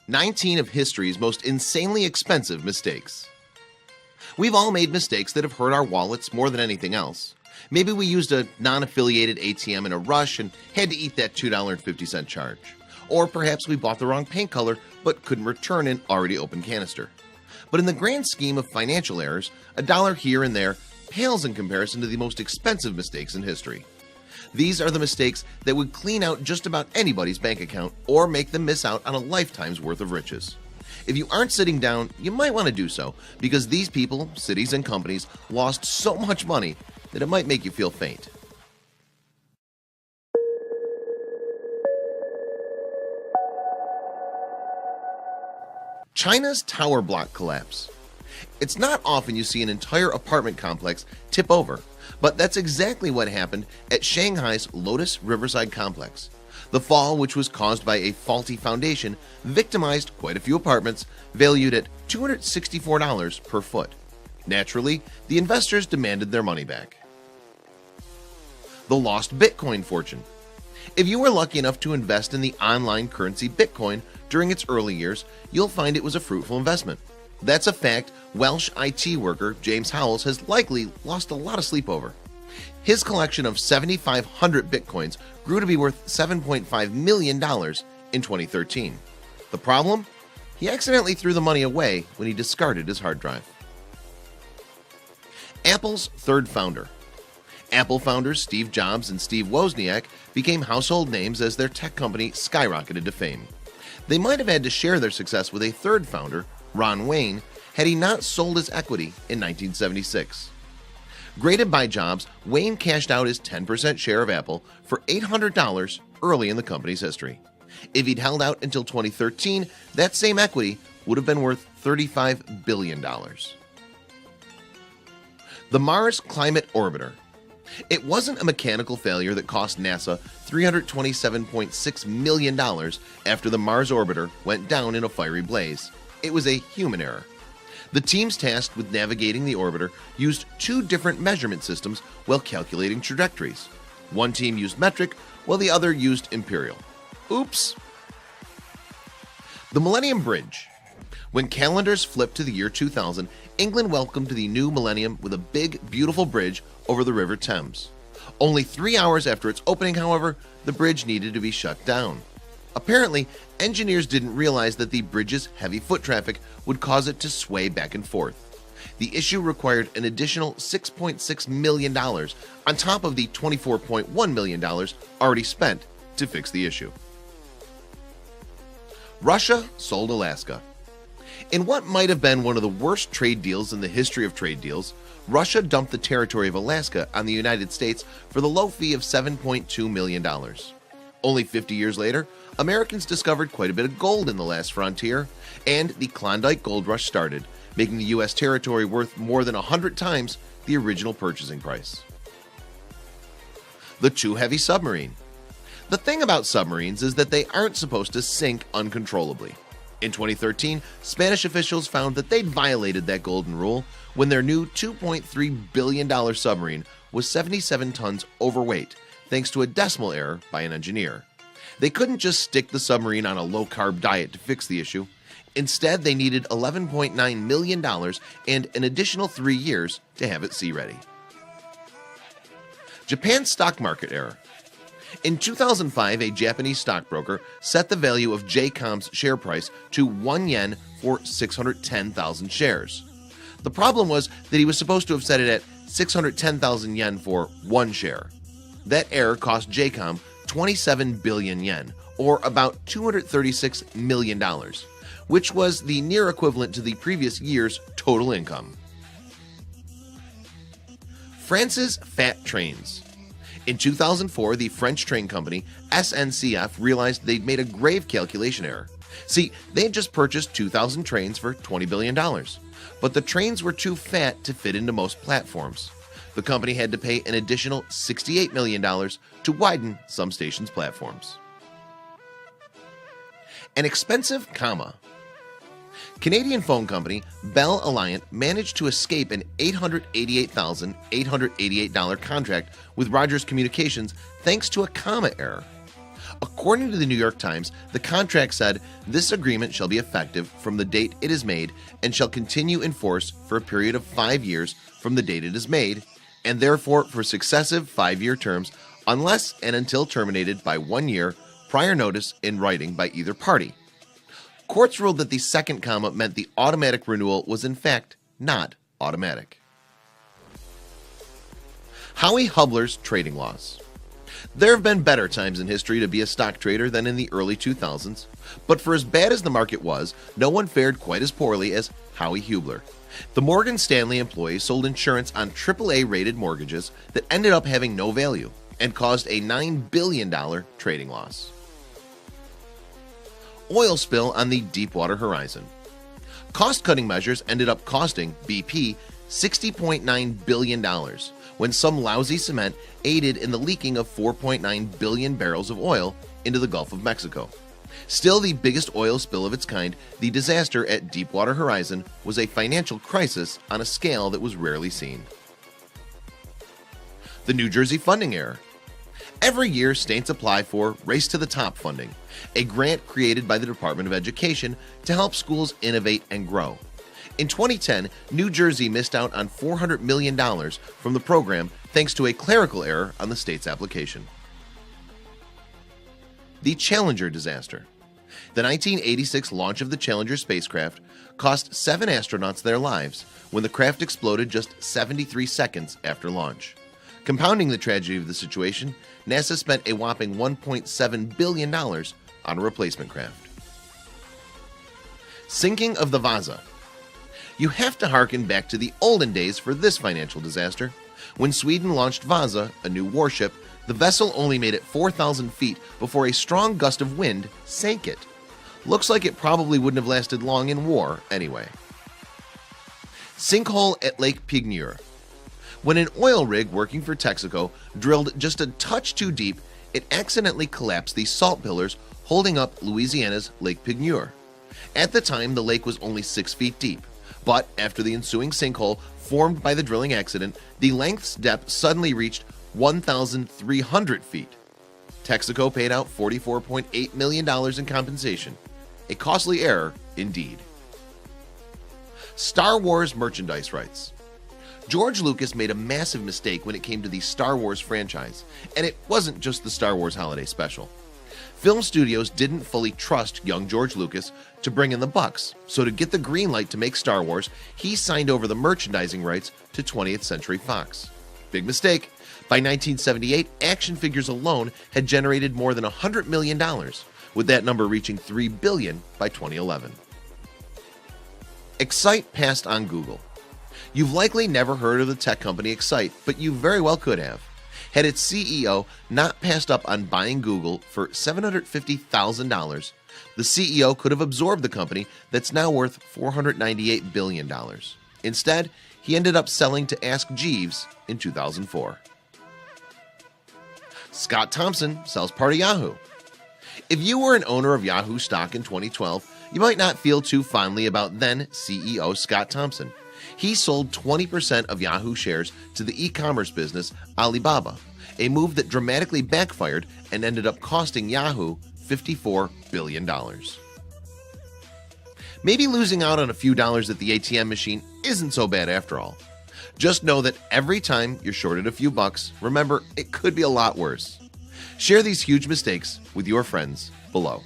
19 of history's most insanely expensive mistakes. We've all made mistakes that have hurt our wallets more than anything else. Maybe we used a non-affiliated ATM in a rush and had to eat that $2.50 charge. Or perhaps we bought the wrong paint color but couldn't return an already open canister. But in the grand scheme of financial errors, a dollar here and there pales in comparison to the most expensive mistakes in history. These are the mistakes that would clean out just about anybody's bank account or make them miss out on a lifetime's worth of riches. If you aren't sitting down, you might want to do so, because these people, cities, and companies lost so much money that it might make you feel faint. China's tower block collapse. It's not often you see an entire apartment complex tip over, but that's exactly what happened at Shanghai's Lotus Riverside complex. The fall, which was caused by a faulty foundation, victimized quite a few apartments valued at $264 per foot. Naturally, the investors demanded their money back. The lost Bitcoin fortune. If you were lucky enough to invest in the online currency Bitcoin during its early years, you'll find it was a fruitful investment. That's a fact Welsh IT worker James Howells has likely lost a lot of sleep over. His collection of 7,500 Bitcoins grew to be worth $7.5 million in 2013. The problem? He accidentally threw the money away when he discarded his hard drive. Apple's third founder. Apple founders Steve Jobs and Steve Wozniak became household names as their tech company skyrocketed to fame. They might have had to share their success with a third founder, Ron Wayne, had he not sold his equity in 1976. Graded by Jobs, Wayne cashed out his 10% share of Apple for $800 early in the company's history. If he'd held out until 2013, that same equity would have been worth $35 billion. The Mars Climate Orbiter. It wasn't a mechanical failure that cost NASA $327.6 million after the Mars orbiter went down in a fiery blaze. It was a human error. The teams tasked with navigating the orbiter used two different measurement systems while calculating trajectories. One team used metric, while the other used imperial. Oops! The Millennium Bridge. When calendars flipped to the year 2000, England welcomed the new millennium with a big, beautiful bridge over the River Thames. Only 3 hours after its opening, however, the bridge needed to be shut down. Apparently, engineers didn't realize that the bridge's heavy foot traffic would cause it to sway back and forth. The issue required an additional $6.6 million on top of the $24.1 million already spent to fix the issue. Russia sold Alaska. In what might have been one of the worst trade deals in the history of trade deals, Russia dumped the territory of Alaska on the United States for the low fee of $7.2 million. Only 50 years later, Americans discovered quite a bit of gold in the last frontier, and the Klondike Gold Rush started, making the U.S. territory worth more than 100 times the original purchasing price. The Too Heavy Submarine. The thing about submarines is that they aren't supposed to sink uncontrollably. In 2013, Spanish officials found that they'd violated that golden rule when their new $2.3 billion submarine was 77 tons overweight, thanks to a decimal error by an engineer. They couldn't just stick the submarine on a low-carb diet to fix the issue. Instead, they needed $11.9 million and an additional 3 years to have it sea-ready. Japan's stock market error. In 2005, a Japanese stockbroker set the value of JCOM's share price to 1 yen for 610,000 shares. The problem was that he was supposed to have set it at 610,000 yen for 1 share. That error cost JCOM 27 billion yen, or about $236 million, which was the near equivalent to the previous year's total income. France's fat trains. In 2004, the French train company SNCF realized they'd made a grave calculation error. See, they had just purchased 2,000 trains for $20 billion, but the trains were too fat to fit into most platforms. The company had to pay an additional $68 million to widen some stations' platforms. An expensive comma. Canadian phone company Bell Alliant managed to escape an $888,888 contract with Rogers Communications thanks to a comma error. According to the New York Times, the contract said this agreement shall be effective from the date it is made and shall continue in force for a period of 5 years from the date it is made, and therefore for successive 5-year terms unless and until terminated by 1 year prior notice in writing by either party. Courts ruled that the second comma meant the automatic renewal was in fact not automatic. Howie Hubler's trading loss. There have been better times in history to be a stock trader than in the early 2000s, but for as bad as the market was, no one fared quite as poorly as Howie Hubler. The Morgan Stanley employee sold insurance on AAA rated mortgages that ended up having no value and caused a $9 billion trading loss. Oil spill on the Deepwater Horizon. Cost-cutting measures ended up costing BP $60.9 billion when some lousy cement aided in the leaking of 4.9 billion barrels of oil into the Gulf of Mexico. Still the biggest oil spill of its kind, the disaster at Deepwater Horizon was a financial crisis on a scale that was rarely seen. The New Jersey funding error. Every year, states apply for Race to the Top funding, a grant created by the Department of Education to help schools innovate and grow. In 2010, New Jersey missed out on $400 million from the program thanks to a clerical error on the state's application. The Challenger disaster. The 1986 launch of the Challenger spacecraft cost 7 astronauts their lives when the craft exploded just 73 seconds after launch. Compounding the tragedy of the situation, NASA spent a whopping $1.7 billion on a replacement craft. Sinking of the Vasa. You have to harken back to the olden days for this financial disaster. When Sweden launched Vasa, a new warship, the vessel only made it 4,000 feet before a strong gust of wind sank it. Looks like it probably wouldn't have lasted long in war anyway. Sinkhole at Lake Pigneur. When an oil rig working for Texaco drilled just a touch too deep, it accidentally collapsed the salt pillars holding up Louisiana's Lake Pigneur. At the time, the lake was only 6 feet deep, but after the ensuing sinkhole formed by the drilling accident, the length's depth suddenly reached 1,300 feet. Texaco paid out $44.8 million in compensation, a costly error indeed. Star Wars merchandise rights. George Lucas made a massive mistake when it came to the Star Wars franchise, and it wasn't just the Star Wars Holiday Special. Film studios didn't fully trust young George Lucas to bring in the bucks, so to get the green light to make Star Wars, he signed over the merchandising rights to 20th Century Fox. Big mistake. By 1978, action figures alone had generated more than $100 million, with that number reaching $3 billion by 2011. Excite passed on Google. You've likely never heard of the tech company Excite, but you very well could have. Had its CEO not passed up on buying Google for $750,000, the CEO could have absorbed the company that's now worth $498 billion. Instead, he ended up selling to Ask Jeeves in 2004. Scott Thompson sells part of Yahoo. If you were an owner of Yahoo stock in 2012, you might not feel too fondly about then CEO Scott Thompson. He sold 20% of Yahoo shares to the e-commerce business Alibaba, a move that dramatically backfired and ended up costing Yahoo $54 billion. Maybe losing out on a few dollars at the ATM machine isn't so bad after all. Just know that every time you're shorted a few bucks, remember, it could be a lot worse. Share these huge mistakes with your friends below.